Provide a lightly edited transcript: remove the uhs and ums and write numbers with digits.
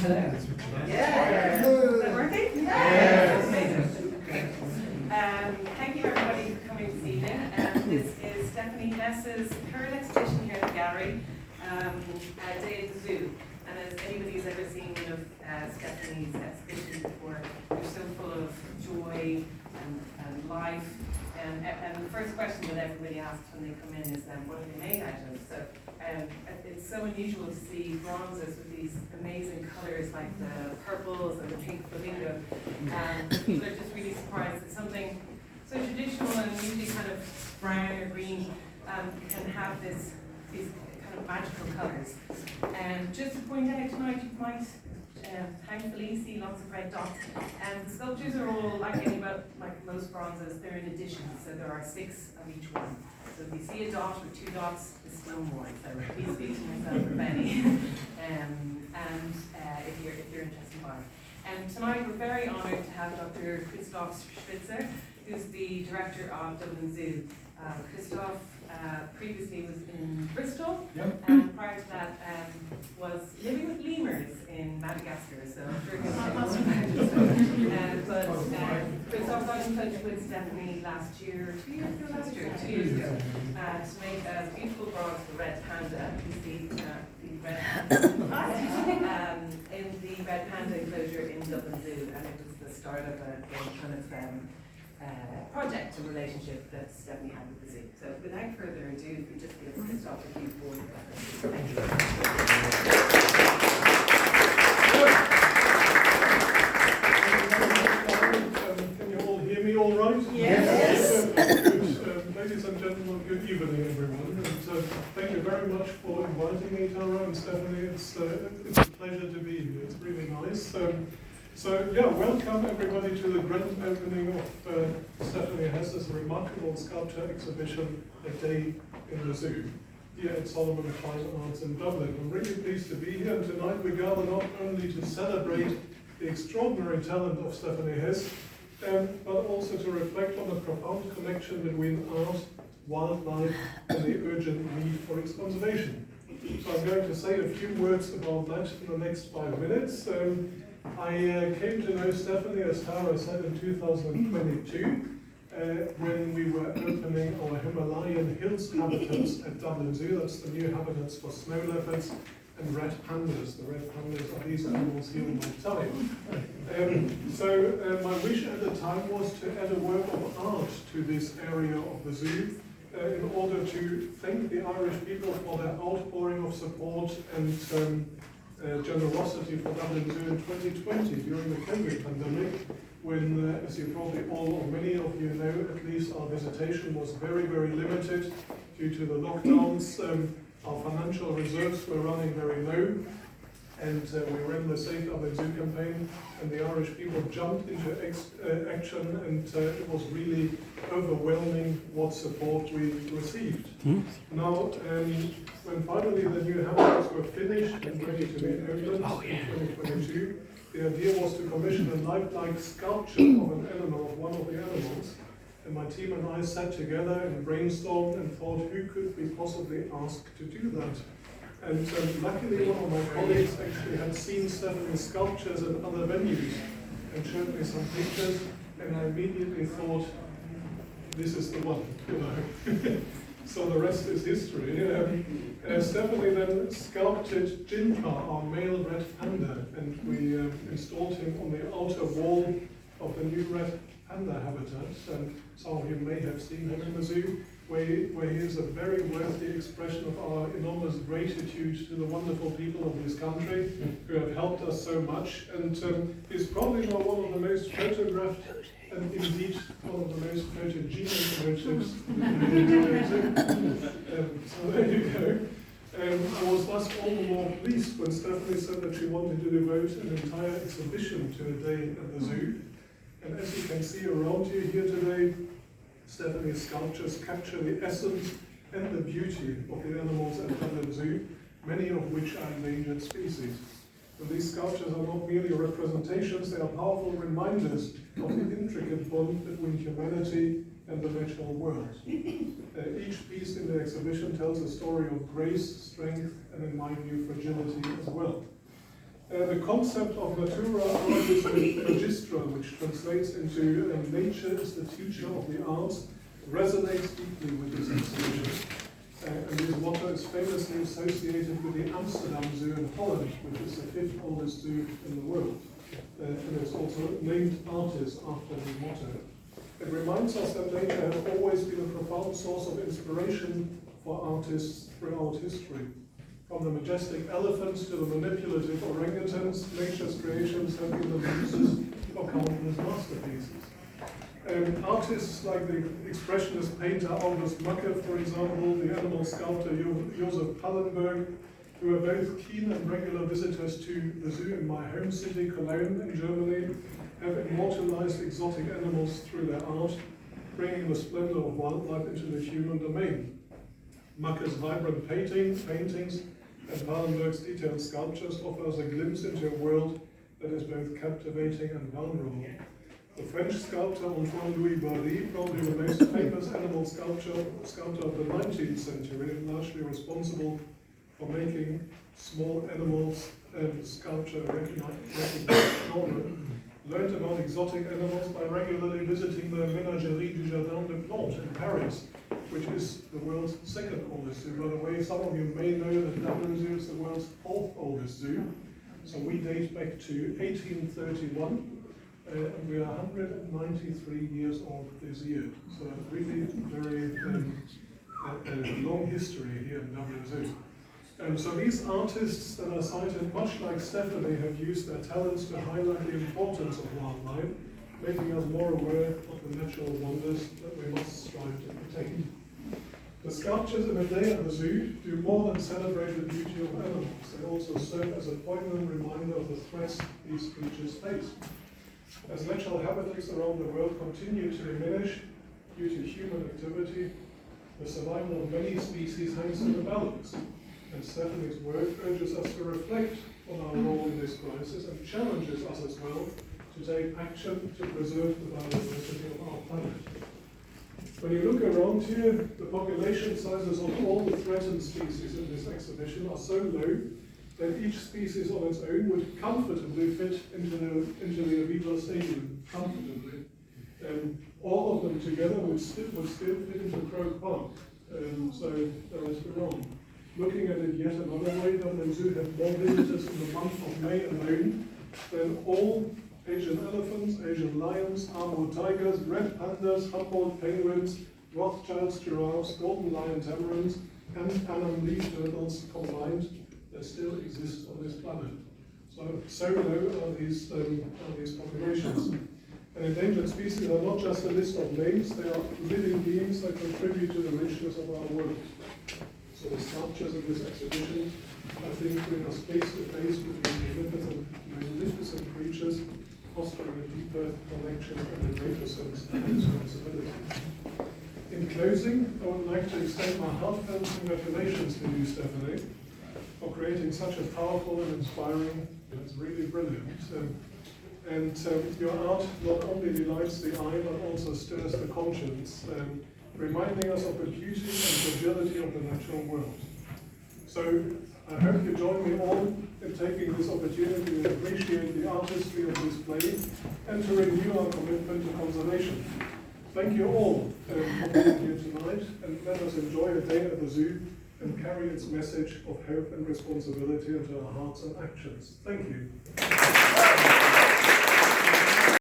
Hello. Yeah. Is that working? Yes. Amazing. Thank you everybody for coming this evening. This is Stephanie Hess's current exhibition here at the gallery, A Day at the Zoo. And as anybody's ever seen one of Stephanie's exhibitions before, they're so full of joy and life. And the first question that everybody asks when they come in is, what are they made out of? So it's so unusual to see bronzes with these amazing colours like the purples and the pink flamingo. People are just really surprised that something so traditional and usually kind of brown or green can have these kind of magical colours. And just to point out tonight, you might thankfully see lots of red dots. And the sculptures are all like most bronzes, they're in addition, so there are 6 of each one. So if you see a dot or 2 dots, it's no more. So please speak to myself or Benny. If you're interested by it. And tonight we're very honoured to have Dr. Christoph Spitzer, who's the director of Dublin Zoo. Christoph previously was in Bristol, and prior to that was living with lemurs in Madagascar. So I'm sure he'll tell us about it. But Christoph got in touch with Stephanie last year, 2 years ago, to make a beautiful bronze for Red Panda. You see the Red Panda in the Red Panda enclosure in Dublin Zoo, and it was the start of a kind of project and relationship that Stephanie had with the zoo. So without further ado, if we just give Christoph a few words about this. Thank you. Can you all hear me all right? Yes. Ladies and gentlemen, good evening everyone. And thank you very much for inviting me, Tara and Stephanie. It's a pleasure to be here. It's really nice. Welcome everybody to the grand opening of Stephanie Hess's remarkable sculpture exhibition, A Day in the Zoo, here at Soloman Fine Arts in Dublin. I'm really pleased to be here, and tonight we gather not only to celebrate the extraordinary talent of Stephanie Hess, but also to reflect on the profound connection between art, wildlife, and the urgent need for its conservation. So I'm going to say a few words about that in the next 5 minutes. I came to know Stephanie, as Tara said, in 2022, when we were opening our Himalayan Hills habitats at Dublin Zoo. That's the new habitats for snow leopards and red pandas. The red pandas are these animals here on my tie. My wish at the time was to add a work of art to this area of the zoo in order to thank the Irish people for their outpouring of support and generosity for Dublin Zoo in 2020 during the COVID pandemic, when, as you probably all or many of you know, at least our visitation was very, very limited due to the lockdowns. Our financial reserves were running very low, and we ran the Save Dublin Zoo campaign, and the Irish people jumped into action, and it was really overwhelming what support we received. Now, when finally the new habitats were finished and ready to be opened in 2022, the idea was to commission a lifelike sculpture of an animal, of one of the animals, and my team and I sat together and brainstormed and thought, who could we possibly ask to do that? And luckily one of my colleagues actually had seen Stephanie's sculptures in other venues and showed me some pictures, and I immediately thought, this is the one, you know. So the rest is history. Stephanie then sculpted Jinpa, our male red panda, and we installed him on the outer wall of the new red panda habitat. And some of you may have seen him in the zoo, where he is a very worthy expression of our enormous gratitude to the wonderful people of this country who have helped us so much. And he's probably now one of the most photographed and indeed one of the most photogenic motifs in the entire zoo. So there you go. I was thus all the more pleased when Stephanie said that she wanted to devote an entire exhibition to A Day at the Zoo. And as you can see around you here today, Stephanie's sculptures capture the essence and the beauty of the animals at Dublin Zoo, many of which are endangered species. But these sculptures are not merely representations, they are powerful reminders of the intricate bond between humanity and the natural world. Each piece in the exhibition tells a story of grace, strength, and in my view, fragility as well. The concept of natura artis magistra, which translates into nature is the teacher of the arts, resonates deeply with this exhibition. And this motto is famously associated with the Amsterdam Zoo in Holland, which is the 5th oldest zoo in the world. And it's also named artists after the motto. It reminds us that nature has always been a profound source of inspiration for artists throughout history. From the majestic elephants to the manipulative orangutans, nature's creations have been the basis for countless masterpieces. Artists like the expressionist painter August Macke, for example, the animal sculptor Josef Pallenberg, who are both keen and regular visitors to the zoo in my home city, Cologne in Germany, have immortalized exotic animals through their art, bringing the splendor of wildlife into the human domain. Macke's vibrant paintings and Pallenberg's detailed sculptures offer us a glimpse into a world that is both captivating and vulnerable. The French sculptor Antoine-Louis Barye, probably the most famous animal sculptor of the 19th century, largely responsible for making small animals sculpture a recognized genre, learned about exotic animals by regularly visiting the Ménagerie du Jardin des Plantes in Paris, which is the world's 2nd oldest zoo. By the way, some of you may know that Dublin Zoo is the world's 4th oldest zoo. So we date back to 1831. And we are 193 years old this year. So really very long history here in Dublin Zoo. So these artists that are cited, much like Stephanie, have used their talents to highlight the importance of wildlife, making us more aware of the natural wonders that we must strive to protect. The sculptures in a day at the zoo do more than celebrate the beauty of animals. They also serve as a poignant reminder of the threats these creatures face. As natural habitats around the world continue to diminish due to human activity, the survival of many species hangs in the balance. And Stephanie's work urges us to reflect on our role in this crisis and challenges us as well to take action to preserve the biodiversity of our planet. When you look around here, the population sizes of all the threatened species in this exhibition are so low that each species on its own would comfortably fit into the Aviva Stadium, comfortably. All of them together would still fit into Croke Park, so there is wrong. Looking at it yet another way, Dublin Zoo have more visitors in the month of May alone than all Asian elephants, Asian lions, Amur tigers, red pandas, Humboldt penguins, Rothschild's giraffes, golden lion tamarins, and Annam leaf turtles combined that still exist on this planet. So low are these populations. And endangered species are not just a list of names, they are living beings that contribute to the richness of our world. So the sculptures in this exhibition, I think, bring us face to face with these magnificent creatures, fostering a deeper connection and a greater sense of responsibility. In closing, I would like to extend my heartfelt congratulations to you, Stephanie, for creating such a powerful and inspiring, it's really brilliant. Your art not only delights the eye, but also stirs the conscience, reminding us of the beauty and fragility of the natural world. So I hope you join me all in taking this opportunity to appreciate the artistry of this play and to renew our commitment to conservation. Thank you all for being here tonight, and let us enjoy a day at the zoo and carry its message of hope and responsibility into our hearts and actions. Thank you.